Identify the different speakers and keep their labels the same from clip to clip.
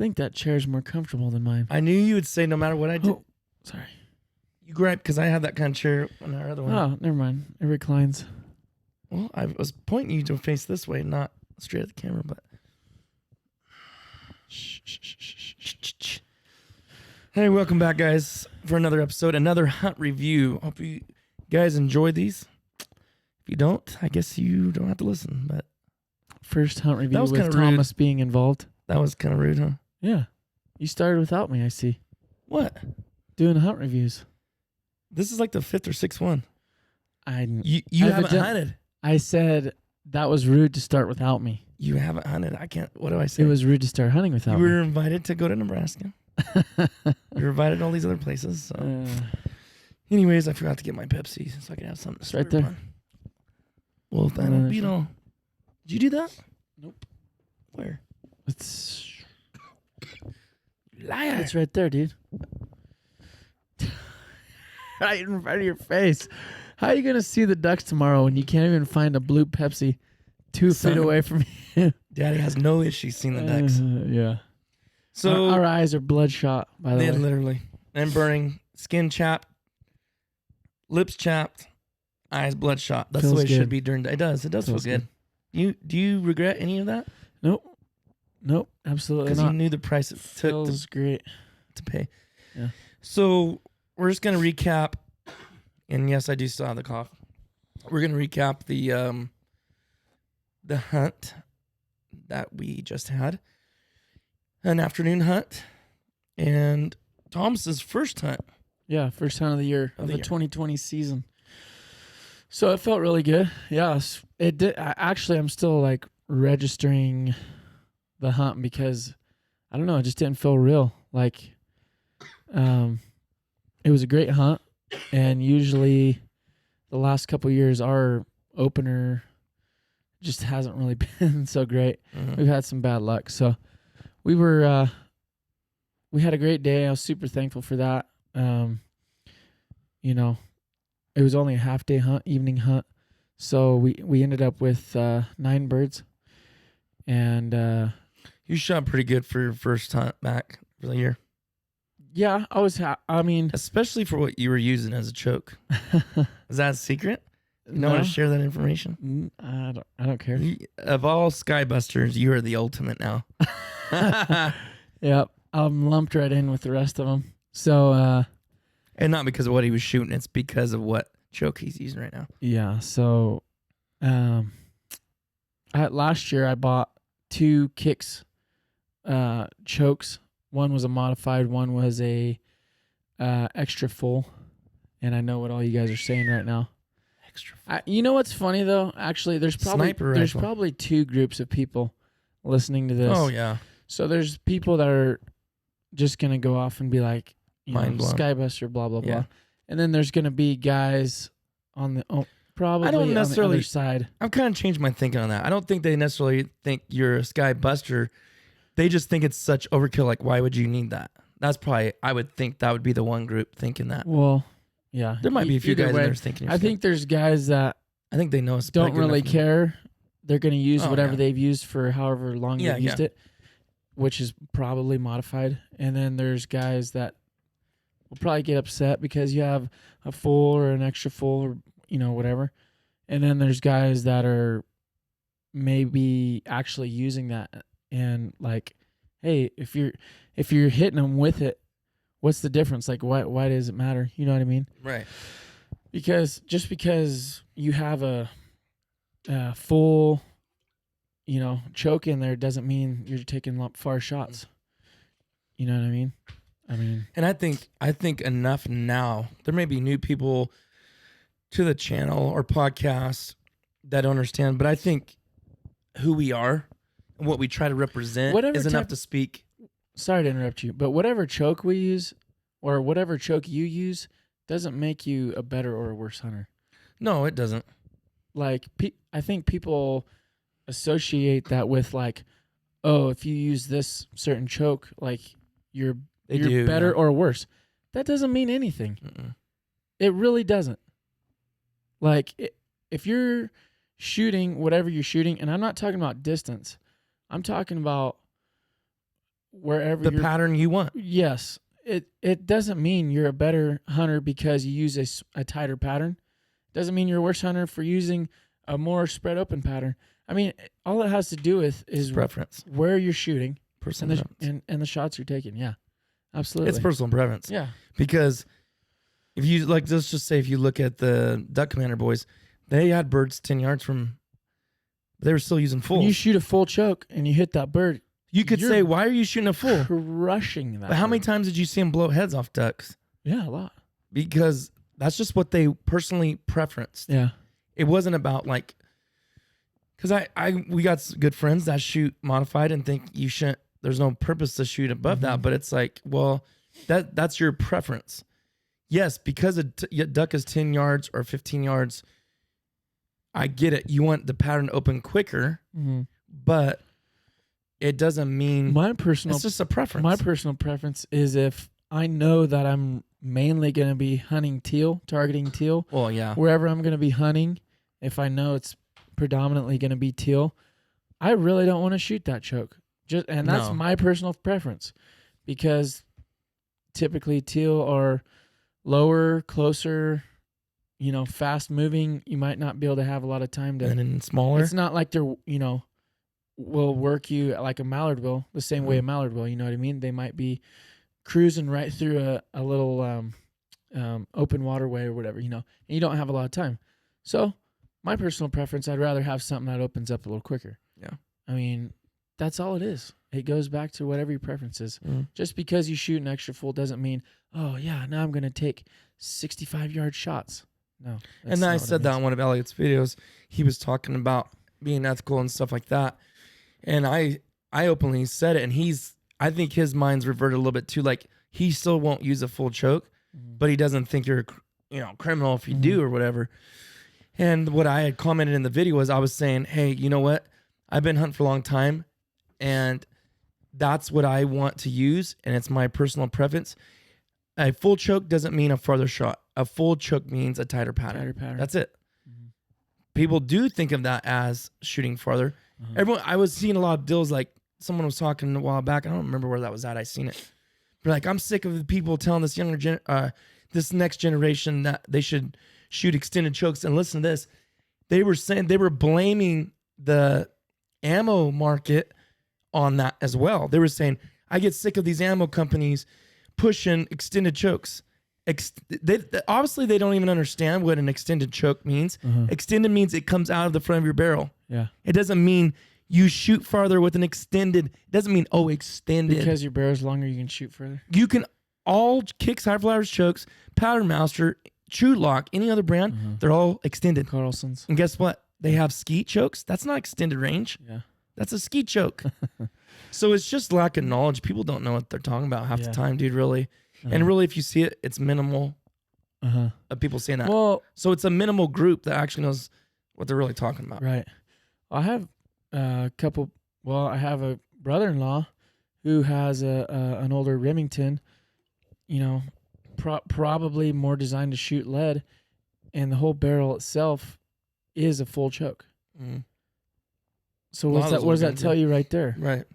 Speaker 1: think that chair's more comfortable than mine.
Speaker 2: I knew you would say no matter what I did.
Speaker 1: Oh, sorry.
Speaker 2: You gripe because I had that kind of chair on our other one.
Speaker 1: Oh, never mind. It reclines.
Speaker 2: Well, I was pointing you to face this way, not straight at the camera, but. Hey, welcome back, guys, for another episode, another hunt review. Hope you guys enjoy these. If you don't, I guess you don't have to listen, but.
Speaker 1: First hunt review
Speaker 2: was
Speaker 1: with
Speaker 2: kinda
Speaker 1: Thomas being involved.
Speaker 2: That was kind of rude, huh?
Speaker 1: Yeah. You started without me, I see.
Speaker 2: What?
Speaker 1: Doing hunt reviews.
Speaker 2: This is like the 5th or 6th one. You haven't hunted.
Speaker 1: I said that was rude to start without me.
Speaker 2: You haven't hunted. I can't. What do I say?
Speaker 1: It was rude to start hunting without
Speaker 2: You
Speaker 1: me.
Speaker 2: were invited to go to Nebraska. You were invited to all these other places. So. Anyways, I forgot to get my Pepsi so I could have something.
Speaker 1: It's right there.
Speaker 2: Well, that don't beat all. Did you do that?
Speaker 1: Nope.
Speaker 2: Where?
Speaker 1: It's
Speaker 2: Liar.
Speaker 1: It's right there, dude. Right in front of your face. How are you gonna see the ducks tomorrow when you can't even find a blue Pepsi 2 feet away from you?
Speaker 2: Daddy has no issue seeing the ducks.
Speaker 1: Yeah.
Speaker 2: So
Speaker 1: our eyes are bloodshot, by the way.
Speaker 2: Literally. And burning, skin chapped, lips chapped, eyes bloodshot. That's
Speaker 1: Feels
Speaker 2: the way it
Speaker 1: good.
Speaker 2: should be during. It does feel
Speaker 1: Feels
Speaker 2: good. Do you regret any of that?
Speaker 1: Nope, absolutely
Speaker 2: Because
Speaker 1: not.
Speaker 2: you knew the price it took
Speaker 1: Feels great.
Speaker 2: to pay.
Speaker 1: Yeah.
Speaker 2: So we're just gonna recap, and yes, I do still have the cough. We're gonna recap the hunt that we just had, an afternoon hunt, and Thomas's first hunt.
Speaker 1: Yeah, first hunt of the year of the
Speaker 2: year.
Speaker 1: 2020 season. So it felt really good. Yes, it did. Actually, I'm still like registering the hunt because I don't know. It just didn't feel real. Like, it was a great hunt, and usually the last couple of years, our opener just hasn't really been so great.
Speaker 2: Mm-hmm.
Speaker 1: We've had some bad luck. So we had a great day. I was super thankful for that. You know, it was only a half day hunt, evening hunt. So we ended up with 9 birds. And
Speaker 2: You shot pretty good for your first hunt back for the year.
Speaker 1: yeah, I mean,
Speaker 2: Especially for what you were using as a choke. Is that a secret? You don't want to share that information?
Speaker 1: I don't care.
Speaker 2: Of all Skybusters, you are the ultimate now.
Speaker 1: Yep. I'm lumped right in with the rest of them. So,
Speaker 2: And not because of what he was shooting, it's because of what choke he's using right now.
Speaker 1: yeah. So, last year I bought 2 kicks, chokes. One was a modified, one was a extra full. And I know what all you guys are saying right now.
Speaker 2: Extra full.
Speaker 1: You know what's funny though? Actually, there's
Speaker 2: Sniper
Speaker 1: probably 2 groups of people listening to this.
Speaker 2: Oh, yeah.
Speaker 1: So there's people that are just going to go off and be like,
Speaker 2: Mind blown.
Speaker 1: Skybuster, blah, blah,
Speaker 2: Yeah.
Speaker 1: blah. And then there's going to be guys on the probably
Speaker 2: I don't
Speaker 1: on
Speaker 2: necessarily-
Speaker 1: the other side.
Speaker 2: I've kind of changed my thinking on that. I don't think they necessarily think you're a Skybuster. They just think it's such overkill. Like, why would you need that? That's probably, I would think that would be the one group thinking that.
Speaker 1: Well, yeah.
Speaker 2: There might be a few
Speaker 1: Either
Speaker 2: guys
Speaker 1: way,
Speaker 2: in there thinking.
Speaker 1: I think there's guys that
Speaker 2: I think they know it's
Speaker 1: don't really care. They're going to use
Speaker 2: Oh,
Speaker 1: whatever
Speaker 2: yeah.
Speaker 1: they've used for however long
Speaker 2: Yeah,
Speaker 1: they've used it, which is probably modified. And then there's guys that will probably get upset because you have a full or an extra full or, whatever. And then there's guys that are maybe actually using that and like, hey, if you're hitting them with it, what's the difference? Like, why does it matter? You know what I mean?
Speaker 2: Right.
Speaker 1: Because just because you have a full, choke in there doesn't mean you're taking far shots. You know what I mean?
Speaker 2: And I think enough now. There may be new people to the channel or podcast that don't understand, but I think who we are and what we try to represent is enough to speak.
Speaker 1: Sorry to interrupt you, but whatever choke we use or whatever choke you use doesn't make you a better or a worse hunter.
Speaker 2: No, it doesn't.
Speaker 1: Like, I think people associate that with like, oh, if you use this certain choke, like you're better or worse. That doesn't mean anything.
Speaker 2: Mm-mm.
Speaker 1: It really doesn't. Like, if you're shooting whatever you're shooting, and I'm not talking about distance, I'm talking about wherever
Speaker 2: the pattern you want.
Speaker 1: Yes. It doesn't mean you're a better hunter because you use a tighter pattern. It doesn't mean you're a worse hunter for using a more spread open pattern. I mean, all it has to do with is
Speaker 2: preference,
Speaker 1: where you're shooting,
Speaker 2: personal
Speaker 1: and the shots you're taking. Yeah, absolutely.
Speaker 2: It's personal preference.
Speaker 1: Yeah,
Speaker 2: because if you like, let's just say if you look at the Duck Commander boys, they had birds 10 yards from. They were still using fulls.
Speaker 1: When you shoot a full choke and you hit that bird,
Speaker 2: you could say, "Why are you shooting a full?"
Speaker 1: Crushing that.
Speaker 2: But how many times did you see them blow heads off ducks?
Speaker 1: Yeah, a lot.
Speaker 2: Because that's just what they personally preferenced.
Speaker 1: Yeah,
Speaker 2: it wasn't about like. Because we got good friends that shoot modified and think you shouldn't. There's no purpose to shoot above that, but it's like, well, that's your preference. Yes, because a duck is 10 yards or 15 yards. I get it. You want the pattern to open quicker, but it doesn't mean it's just a preference.
Speaker 1: My personal preference is if I know that I'm mainly going to be hunting teal, targeting teal.
Speaker 2: Well, yeah.
Speaker 1: Wherever I'm going to be hunting, if I know it's predominantly going to be teal, I really don't want to shoot that choke. That's my personal preference, because typically teal are lower, closer, fast moving. You might not be able to have a lot of time to.
Speaker 2: And then smaller.
Speaker 1: It's not like they're will work you like a mallard will, the same way a mallard will. You know what I mean? They might be cruising right through a little open waterway or whatever, and you don't have a lot of time. So my personal preference, I'd rather have something that opens up a little quicker.
Speaker 2: Yeah.
Speaker 1: I mean, that's all it is. It goes back to whatever your preference is. Just because you shoot an extra full doesn't mean, oh, yeah, now I'm going to take 65-yard shots. No.
Speaker 2: And then I said that on one of Elliot's videos. He was talking about being ethical and stuff like that. And I openly said it. And I think his mind's reverted a little bit too. Like, he still won't use a full choke, but he doesn't think you're criminal if you do or whatever. And what I had commented in the video was I was saying, hey, you know what? I've been hunting for a long time, and that's what I want to use, and it's my personal preference. A full choke doesn't mean a farther shot. A full choke means a tighter pattern. That's it. People do think of that as shooting farther. I was seeing a lot of deals, like someone was talking a while back. I don't remember where that was at. I seen it. But like, I'm sick of the people telling this this next generation that they should shoot extended chokes. And listen to this. They were blaming the ammo market on that as well. They were saying, I get sick of these ammo companies pushing extended chokes. Obviously, they don't even understand what an extended choke means. Extended means it comes out of the front of your barrel.
Speaker 1: Yeah.
Speaker 2: It doesn't mean you shoot farther with an extended. It doesn't mean, extended.
Speaker 1: Because your barrel's longer, you can shoot further.
Speaker 2: You can all kicks, high flyers, chokes, Pattern Master, True Lock, any other brand, they're all extended.
Speaker 1: Carlson's.
Speaker 2: And guess what? They have skeet chokes. That's not extended range.
Speaker 1: Yeah.
Speaker 2: That's a skeet choke. So it's just lack of knowledge. People don't know what they're talking about half the time, dude, really. And really, if you see it, it's minimal of people saying that.
Speaker 1: Well,
Speaker 2: so it's a minimal group that actually knows what they're really talking about.
Speaker 1: Right. I have I have a brother-in-law who has an older Remington, probably more designed to shoot lead, and the whole barrel itself is a full choke. So what does that tell you right there?
Speaker 2: Right.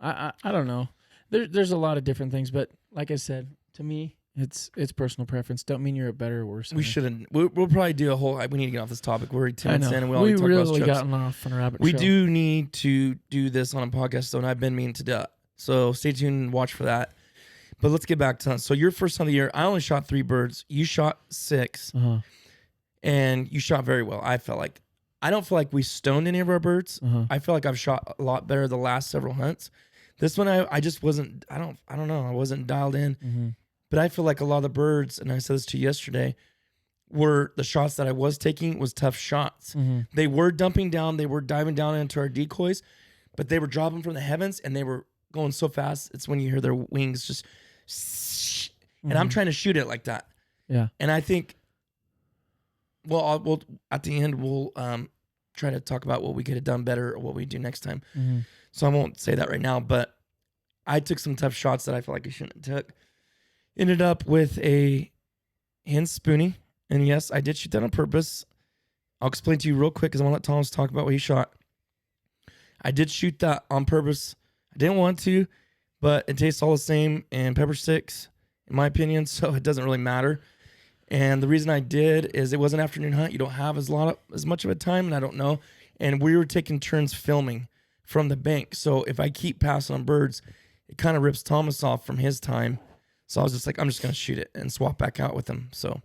Speaker 1: I don't know. There's a lot of different things, but like I said, to me, it's personal preference. Don't mean you're a better or worse.
Speaker 2: We shouldn't. We'll probably do a whole. We need to get off this topic. We're already 10 minutes in, and we
Speaker 1: really gotten off on a rabbit trail.
Speaker 2: We do need to do this on a podcast, though, and I've been meaning to do it. So stay tuned and watch for that. But let's get back to so your first hunt of the year. I only shot 3 birds. You shot 6, and you shot very well. I don't feel like we stoned any of our birds. I feel like I've shot a lot better the last several hunts. This one, I just wasn't. I don't know. I wasn't dialed in. But I feel like a lot of the birds, and I said this to you yesterday, were the shots that I was taking was tough shots. They were dumping down. They were diving down into our decoys, but they were dropping from the heavens, and they were going so fast. It's when you hear their wings just, and I'm trying to shoot it like that.
Speaker 1: Yeah.
Speaker 2: And I think, we'll at the end we'll try to talk about what we could have done better or what we do next time. So I won't say that right now, but I took some tough shots that I feel like I shouldn't have took. Ended up with a hand spoonie, and yes, I did shoot that on purpose. I'll explain to you real quick because I want to let Thomas talk about what he shot. I did shoot that on purpose. I didn't want to. but it tastes all the same and pepper sticks, in my opinion, so it doesn't really matter. And the reason I did is it was an afternoon hunt. You don't have as much of a time, and I don't know. And we were taking turns filming from the bank. So if I keep passing on birds, it kind of rips Thomas off from his time. So I was just like, I'm just going to shoot it and swap back out with him. So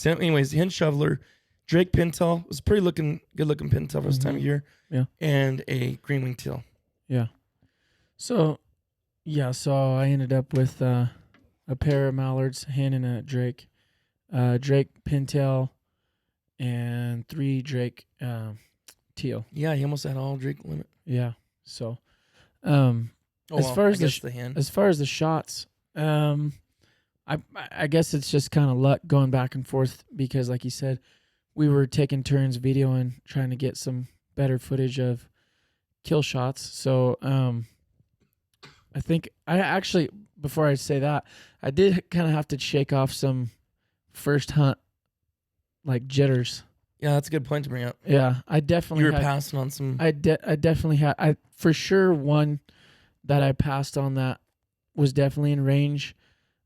Speaker 2: anyways, Hen Shoveler, Drake Pintail, was a pretty good looking Pintail for this time of year.
Speaker 1: Yeah.
Speaker 2: And a green wing teal.
Speaker 1: Yeah. So I ended up with a pair of mallards, hen and a drake. Drake Pintail and 3 Drake teal.
Speaker 2: Yeah, he almost had all Drake limit.
Speaker 1: Yeah. So as far as the shots, I guess it's just kind of luck going back and forth because, like you said, we were taking turns videoing, trying to get some better footage of kill shots. So I think I actually, before I say that, I did kind of have to shake off some first hunt like jitters.
Speaker 2: Yeah, that's a good point to bring up.
Speaker 1: Yeah, I definitely
Speaker 2: you were passing on some.
Speaker 1: I definitely had. I for sure one that I passed on that was definitely in range,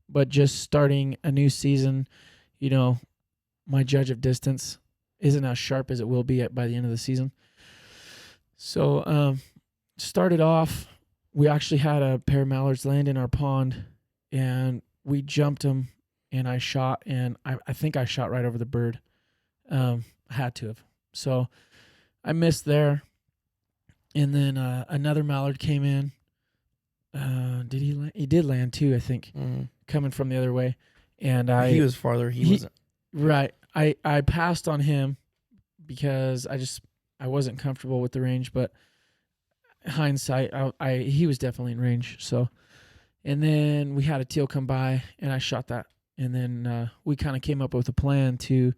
Speaker 1: but just starting a new season, you know, my judge of distance isn't as sharp as it will be by the end of the season. So started off, we actually had a pair of mallards land in our pond, and we jumped them, and I shot, and I think I shot right over the bird. I had to have. So I missed there, and then another mallard came in. Did he land? He did land too, I think, coming from the other way. And
Speaker 2: he was farther. He wasn't.
Speaker 1: Right. I passed on him because I wasn't comfortable with the range, but hindsight, he was definitely in range. So, and then we had a teal come by, and I shot that, and then we kind of came up with a plan to.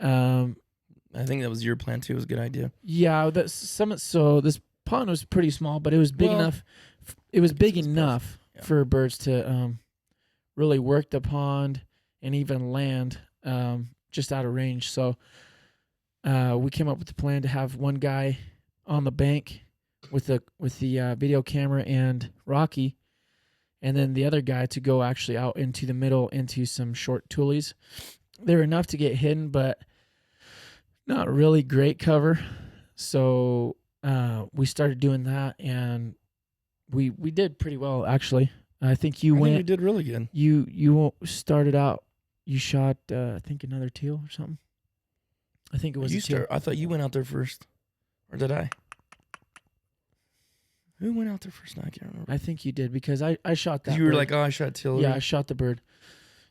Speaker 2: I think that was your plan too. It was a good idea.
Speaker 1: Yeah, so this pond was pretty small, but it was big enough. It was big enough for birds to really work the pond and even land just out of range. So we came up with the plan to have one guy on the bank with the video camera and Rocky, and then the other guy to go actually out into the middle into some short tulies. They were enough to get hidden, but not really great cover. So we started doing that, and we did pretty well, actually. I think you
Speaker 2: did really good.
Speaker 1: You started out. You shot I think another teal or something. I think it was a teal.
Speaker 2: I thought you went out there first, or did I? Who went out there first? No, I can't remember.
Speaker 1: I think you did because I shot that.
Speaker 2: You were like, oh, I shot teal.
Speaker 1: Yeah, I shot the bird.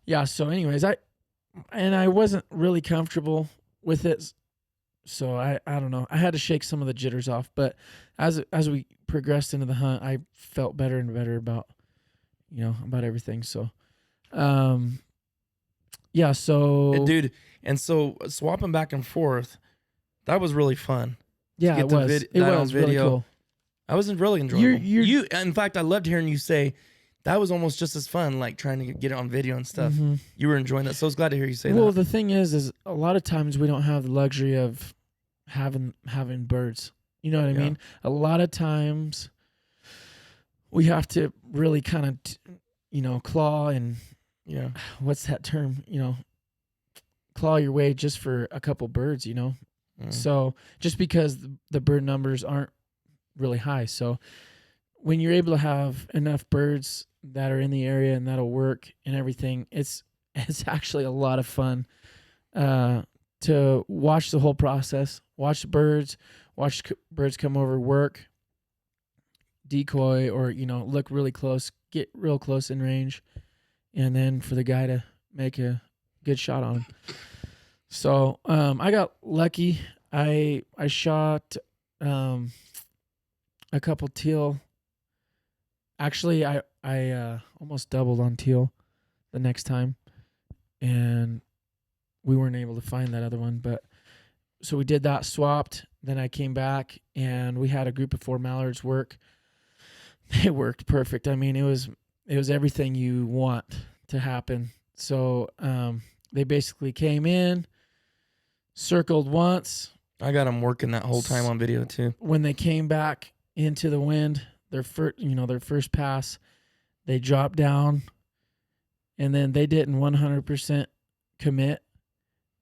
Speaker 1: Yeah. So, anyways, I wasn't really comfortable with it. So I don't know. I had to shake some of the jitters off, but as we progressed into the hunt, I felt better and better about everything. So, yeah. So,
Speaker 2: dude, and so swapping back and forth, that was really fun.
Speaker 1: Yeah, it was. It was really cool.
Speaker 2: I wasn't really enjoyable. You, in fact, I loved hearing you say that was almost just as fun, like trying to get it on video and stuff. Mm-hmm. You were enjoying that, so I was glad to hear you say that.
Speaker 1: Well, the thing is a lot of times we don't have the luxury of having birds. You know what I mean? A lot of times we have to really kind of, claw and what's that term? Claw your way just for a couple birds. So just because the bird numbers aren't really high, so when you're able to have enough birds that are in the area and that'll work and everything, it's actually a lot of fun to watch the whole process, watch the birds, birds come over, work, decoy, or look really close, get real close in range, and then for the guy to make a good shot on him. So I got lucky. I shot a couple teal. Actually, I almost doubled on teal the next time, and we weren't able to find that other one. But so we did that, swapped. Then I came back, and we had a group of 4 mallards work. They worked perfect. I mean, it was everything you want to happen. So they basically came in, circled once.
Speaker 2: I got them working that whole time on video too.
Speaker 1: When they came back into the wind, their first pass, they dropped down, and then they didn't 100% commit.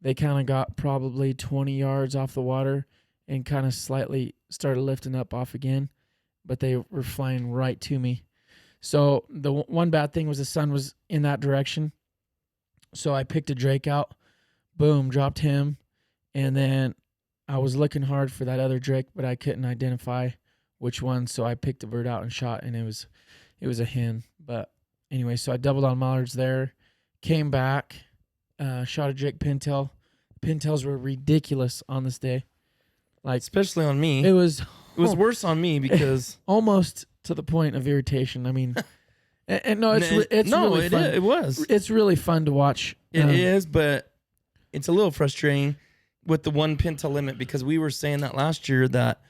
Speaker 1: They kind of got probably 20 yards off the water and kind of slightly started lifting up off again, but they were flying right to me. So the one bad thing was the sun was in that direction. So I picked a drake out, boom, dropped him, and then I was looking hard for that other drake, but I couldn't identify which one. So I picked a bird out and shot, and it was a hen. But anyway, so I doubled on mallards there, came back, shot a drake pintail. Pintails were ridiculous on this day, like
Speaker 2: especially on me.
Speaker 1: It was
Speaker 2: worse on me because
Speaker 1: almost to the point of irritation. I mean, and no, it's really fun.
Speaker 2: It was.
Speaker 1: It's really fun to watch.
Speaker 2: It is, but it's a little frustrating with the one pintail limit because we were saying that last year that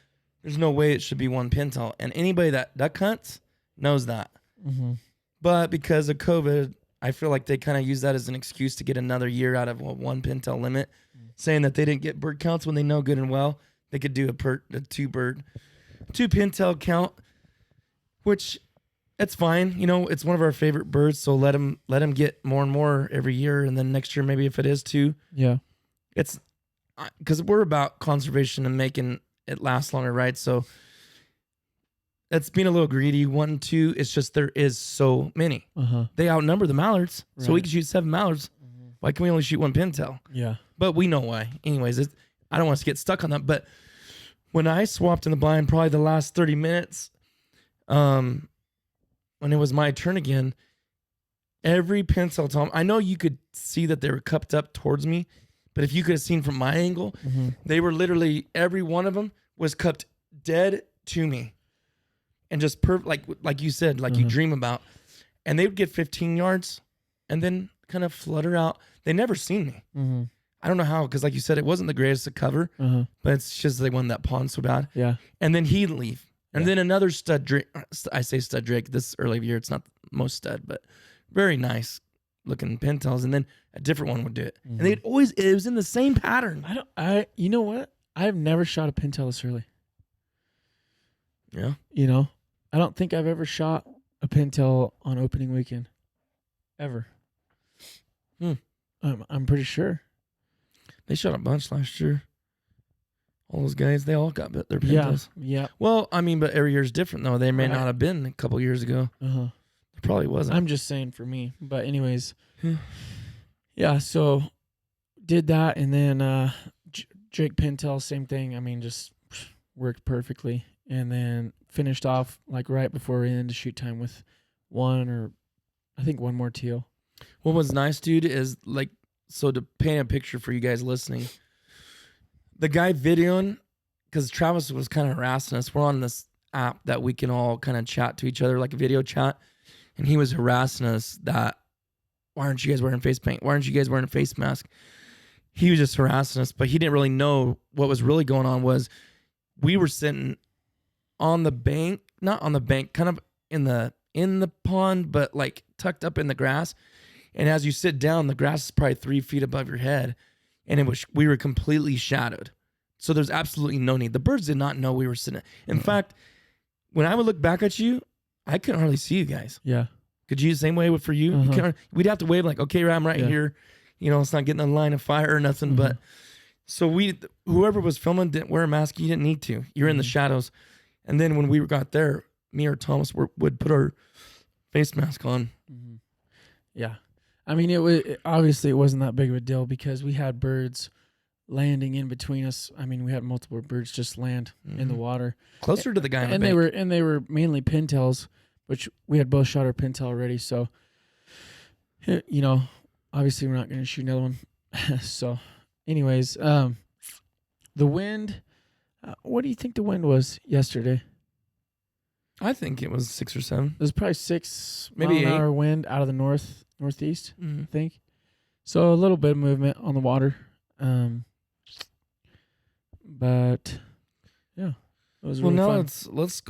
Speaker 2: there's no way it should be one pintail, and anybody that duck hunts knows that.
Speaker 1: Mm-hmm.
Speaker 2: But because of COVID, I feel like they kind of use that as an excuse to get another year out of a one pintail limit, saying that they didn't get bird counts when they know good and well they could do a two pintail count, which it's fine. You know, it's one of our favorite birds, so let them get more and more every year, and then next year maybe if it is two.
Speaker 1: Yeah,
Speaker 2: it's because we're about conservation and making it last longer, right? So that's being a little greedy. 1, 2, it's just there is so many. They outnumber the mallards, so we can shoot 7 mallards. Why can we only shoot one pintail?
Speaker 1: Yeah,
Speaker 2: but we know why. Anyways, I don't want us to get stuck on that. But when I swapped in the blind, probably the last 30 minutes, when it was my turn again, every pintail, Tom, I know you could see that they were cupped up towards me, but if you could have seen from my angle, they were literally, every one of them was cupped dead to me. And just like you said, like you dream about. And they would get 15 yards and then kind of flutter out. They never seen me. I don't know how, because like you said, it wasn't the greatest to cover, but it's just they won that pond so bad.
Speaker 1: Yeah.
Speaker 2: And then he'd leave. And then another stud drake, I say stud drake, this early of year, it's not the most stud, but very nice looking pintails. And then a different one would do it. And it was in the same pattern.
Speaker 1: You know what? I've never shot a pintail this early.
Speaker 2: Yeah.
Speaker 1: You know, I don't think I've ever shot a pintail on opening weekend. Ever. I'm pretty sure.
Speaker 2: They shot a bunch last year. All those guys, they all got their pintails.
Speaker 1: Yeah.
Speaker 2: Well, I mean, but every year's different, though. They may not have been a couple years ago. It probably wasn't.
Speaker 1: I'm just saying for me. But anyways. Yeah, so did that. And then Drake pintail, same thing. I mean, just worked perfectly. And then finished off like right before we ended shoot time with one more teal.
Speaker 2: What was nice, dude, is like, so to paint a picture for you guys listening, the guy videoing, because Travis was kind of harassing us. We're on this app that we can all kind of chat to each other, like a video chat. And he was harassing us that, why aren't you guys wearing face paint? Why aren't you guys wearing a face mask? He was just harassing us, but he didn't really know what was really going on. Was we were sitting on the bank, not on the bank, kind of in the pond, but like tucked up in the grass. And as you sit down, the grass is probably 3 feet above your head. And we were completely shadowed. So there's absolutely no need. The birds did not know we were sitting. In fact, when I would look back at you, I couldn't hardly see you guys.
Speaker 1: Yeah.
Speaker 2: Could you the same way for you? We'd have to wave like, okay, I'm right here. You know, it's not getting in line of fire or nothing. But so whoever was filming didn't wear a mask. You didn't need to. You're in the shadows. And then when we got there, me or Thomas would put our face mask on.
Speaker 1: Yeah. I mean, obviously it wasn't that big of a deal because we had birds landing in between us. I mean, we had multiple birds just land in the water.
Speaker 2: Closer to the guy on the bank.
Speaker 1: They were mainly pintails, which we had both shot our pintail already. So, you know, obviously we're not going to shoot another one. So, anyways, the wind, what do you think the wind was yesterday?
Speaker 2: I think it was 6 or 7.
Speaker 1: It was probably 6
Speaker 2: maybe
Speaker 1: mile an hour wind out of the northeast, I think. So a little bit of movement on the water. But yeah, it was really fun.
Speaker 2: Let's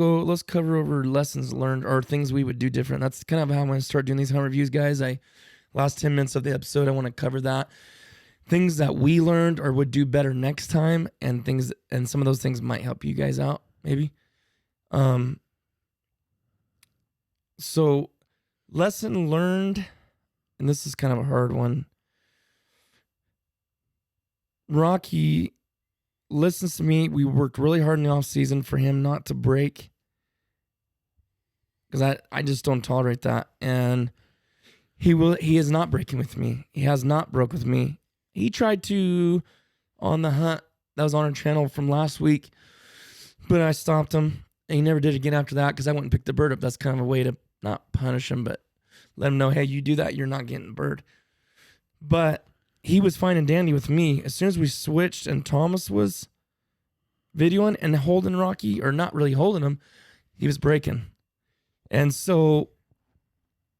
Speaker 2: cover over lessons learned or things we would do different. That's kind of how I'm going to start doing these hunt reviews, guys. Last 10 minutes of the episode, I want to cover that. Things that we learned or would do better next time, and some of those things might help you guys out, maybe. So, lesson learned, and this is kind of a hard one. Rocky listens to me. We worked really hard in the off season for him not to break, because I just don't tolerate that. And he is not breaking with me. He has not broke with me. He tried to on the hunt that was on our channel from last week, but I stopped him. And he never did again after that because I went and picked the bird up. That's kind of a way to not punish him, but let him know, hey, you do that, you're not getting the bird. But he was fine and dandy with me. As soon as we switched and Thomas was videoing and holding Rocky, or not really holding him, he was breaking. And so,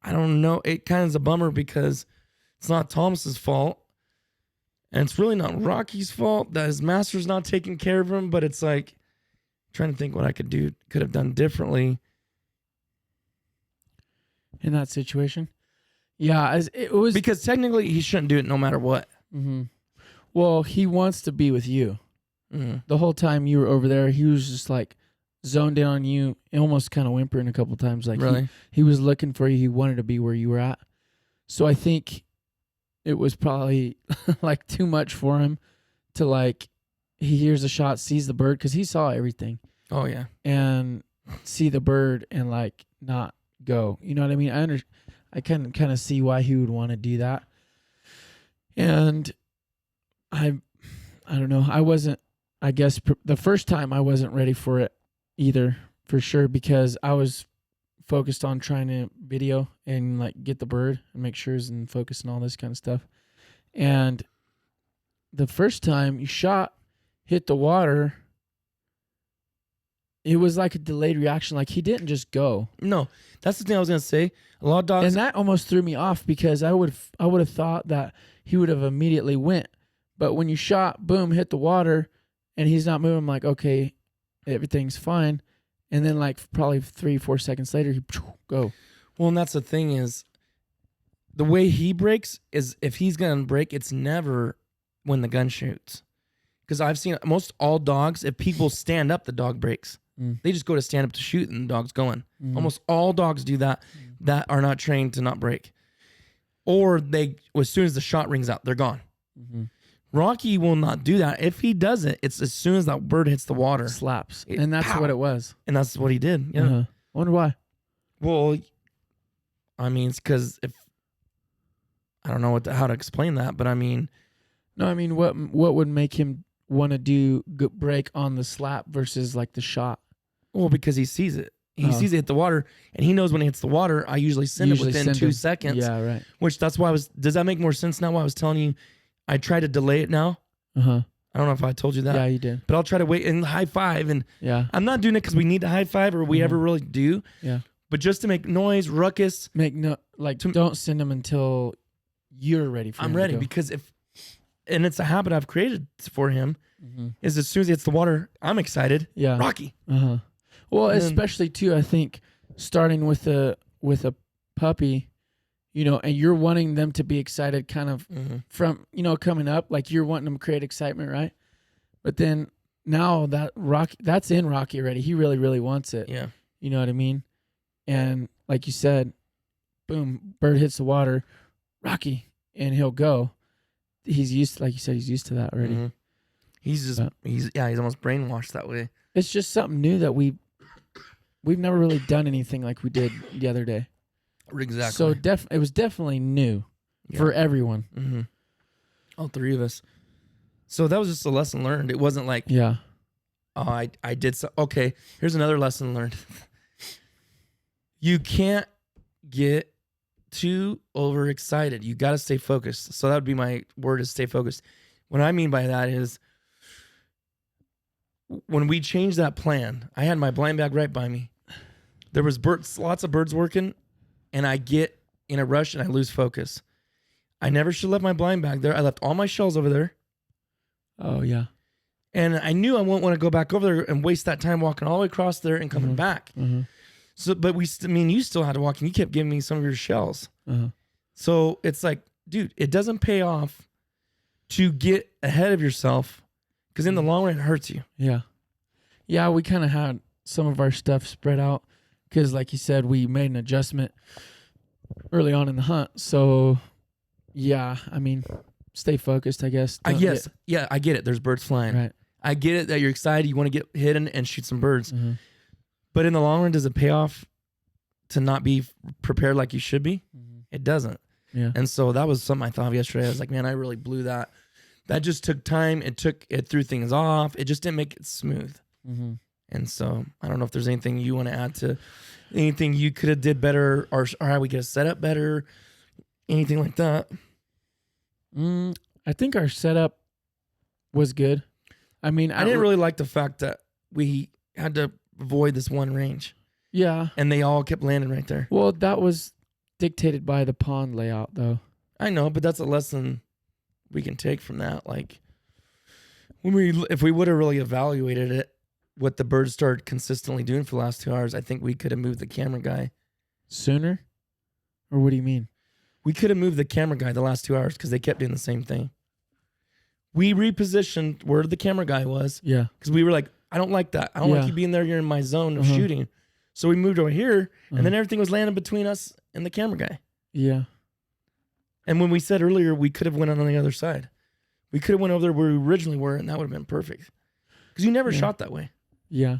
Speaker 2: I don't know, it kind of is a bummer because it's not Thomas's fault. And it's really not Rocky's fault that his master's not taking care of him, but it's like, trying to think what I could have done differently
Speaker 1: in that situation. Yeah, it was
Speaker 2: because technically he shouldn't do it no matter what.
Speaker 1: Mm-hmm. Well, he wants to be with you.
Speaker 2: Mm-hmm.
Speaker 1: The whole time you were over there, he was just like zoned in on you, almost kind of whimpering a couple times. Like
Speaker 2: really?
Speaker 1: he was looking for you. He wanted to be where you were at. So I think it was probably like too much for him to like. He hears a shot, sees the bird, because he saw everything.
Speaker 2: Oh, yeah.
Speaker 1: And see the bird and, like, not go. You know what I mean? I can kind of see why he would want to do that. And I don't know. I wasn't, I guess, the first time I wasn't ready for it either, for sure, because I was focused on trying to video and, like, get the bird and make sure it's in focus and all this kind of stuff. And the first time you shot, hit the water, it was like a delayed reaction. Like, he didn't just go.
Speaker 2: No, that's the thing I was gonna say. A lot of dogs,
Speaker 1: and that almost threw me off because I would have thought that he would have immediately went. But when you shot, boom, hit the water, and he's not moving, I'm like, okay, everything's fine. And then like probably 3-4 seconds later, he go.
Speaker 2: Well, and that's the thing is, the way he breaks is if he's gonna break, it's never when the gun shoots. Because I've seen most all dogs, if people stand up, the dog breaks. They just go to stand up to shoot and the dog's going. Almost all dogs do that that are not trained to not break. Or they, as soon as the shot rings out, they're gone. Rocky will not do that. If he does it, it's as soon as that bird hits the water.
Speaker 1: Slaps. And that's what it was.
Speaker 2: And that's what he did. Yeah.
Speaker 1: I wonder why.
Speaker 2: Well, I mean, it's because if, I don't know how to explain that, but I mean.
Speaker 1: No, I mean, what would make him want to do break on the slap versus like the shot?
Speaker 2: Well, because he sees it. He sees it hit the water, and he knows when it hits the water, I usually send it within 2 seconds.
Speaker 1: Yeah, right.
Speaker 2: Which that's why does that make more sense now? Why I was telling you, I try to delay it now. I don't know if I told you that.
Speaker 1: Yeah, you did.
Speaker 2: But I'll try to wait and high five. And I'm not doing it because we need to high five or we ever really do.
Speaker 1: Yeah.
Speaker 2: But just to make noise, ruckus.
Speaker 1: Don't send him until you're ready for him.
Speaker 2: I'm ready
Speaker 1: to go.
Speaker 2: because and it's a habit I've created for him, is as soon as he hits the water, I'm excited.
Speaker 1: Yeah.
Speaker 2: Rocky.
Speaker 1: Well, especially too, I think starting with a puppy, you know, and you're wanting them to be excited kind of from, you know, coming up, like you're wanting them to create excitement, right? But then now that's in Rocky already. He really, really wants it.
Speaker 2: Yeah.
Speaker 1: You know what I mean? And like you said, boom, bird hits the water, Rocky, and he'll go. He's used, like you said, he's used to that already.
Speaker 2: He's almost brainwashed that way.
Speaker 1: It's just something new that we've never really done anything like we did the other day.
Speaker 2: Exactly.
Speaker 1: So it was definitely new for everyone.
Speaker 2: All three of us. So that was just a lesson learned. It wasn't like,
Speaker 1: oh,
Speaker 2: I did so. Okay, here's another lesson learned. You can't get too overexcited. You got to stay focused. So that would be my word, is stay focused. What I mean by that is, when we changed that plan, I had my blind bag right by me. There was lots of birds working, and I get in a rush and I lose focus. I never should have left my blind bag there. I left all my shells over there.
Speaker 1: Oh, yeah.
Speaker 2: And I knew I wouldn't want to go back over there and waste that time walking all the way across there and coming back. So, but you still had to walk, and you kept giving me some of your shells. So it's like, dude, it doesn't pay off to get ahead of yourself, because in the long run, it hurts you.
Speaker 1: Yeah. Yeah, we kind of had some of our stuff spread out because like you said, we made an adjustment early on in the hunt. So yeah, I mean, stay focused, I guess.
Speaker 2: I get it. There's birds flying.
Speaker 1: Right.
Speaker 2: I get it that you're excited. You want to get hidden and shoot some birds.
Speaker 1: Mm-hmm.
Speaker 2: But in the long run, does it pay off to not be prepared like you should be?
Speaker 1: Mm-hmm.
Speaker 2: It doesn't.
Speaker 1: Yeah.
Speaker 2: And so that was something I thought of yesterday. I was like, man, I really blew that. That just took time. It threw things off. It just didn't make it smooth.
Speaker 1: Mm-hmm.
Speaker 2: And so I don't know if there's anything you want to add to anything you could have did better, or how we could have set up better, anything like that.
Speaker 1: I think our setup was good. I mean,
Speaker 2: I didn't really like the fact that we had to avoid this one range.
Speaker 1: Yeah.
Speaker 2: And they all kept landing right there.
Speaker 1: Well, that was dictated by the pond layout, though.
Speaker 2: I know, but that's a lesson we can take from that. Like, if we would have really evaluated it, what the birds started consistently doing for the last 2 hours, I think we could have moved the camera guy
Speaker 1: sooner. Or what do you mean?
Speaker 2: We could have moved the camera guy the last 2 hours because they kept doing the same thing. We repositioned where the camera guy was.
Speaker 1: Yeah.
Speaker 2: Because we were like, I don't like that. I don't like you being there. You're in my zone of shooting. So we moved over here, and then everything was landing between us and the camera guy.
Speaker 1: Yeah.
Speaker 2: And when we said earlier, we could have went on the other side. We could have went over there where we originally were, and that would have been perfect. Because you never shot that way.
Speaker 1: Yeah.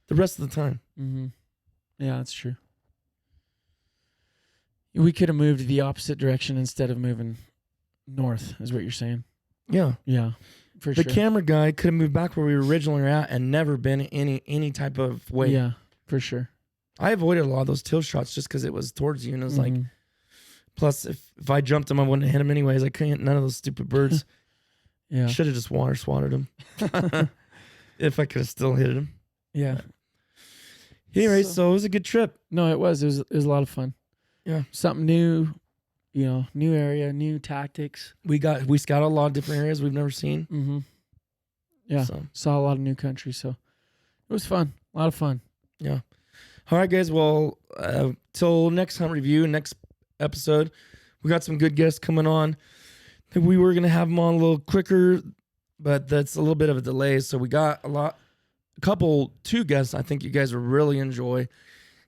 Speaker 2: The rest of the time.
Speaker 1: Mm-hmm. Yeah, that's true. We could have moved the opposite direction instead of moving north, is what you're saying.
Speaker 2: Yeah.
Speaker 1: Yeah, for sure.
Speaker 2: The camera guy could have moved back where we originally were at and never been any type of way.
Speaker 1: Yeah, for sure.
Speaker 2: I avoided a lot of those teal shots just because it was towards you, and it was like, plus if I jumped him, I wouldn't have hit him anyways. I couldn't hit none of those stupid birds.
Speaker 1: Yeah.
Speaker 2: Should have just water swatted him. If I could have still hit him.
Speaker 1: Yeah.
Speaker 2: Anyway, so it was a good trip.
Speaker 1: No, it was. It was a lot of fun.
Speaker 2: Yeah.
Speaker 1: Something new, new area, new tactics.
Speaker 2: We scouted a lot of different areas we've never seen.
Speaker 1: Mm-hmm. Yeah.
Speaker 2: So.
Speaker 1: Saw a lot of new country. So it was fun. A lot of fun.
Speaker 2: Yeah. All right, guys. Well, till next hunt review, next episode, we got some good guests coming on. We were going to have them on a little quicker, but that's a little bit of a delay. So we got two guests I think you guys will really enjoy,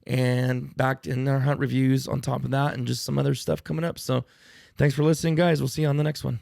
Speaker 2: and backed in our hunt reviews on top of that, and just some other stuff coming up. So thanks for listening, guys. We'll see you on the next one.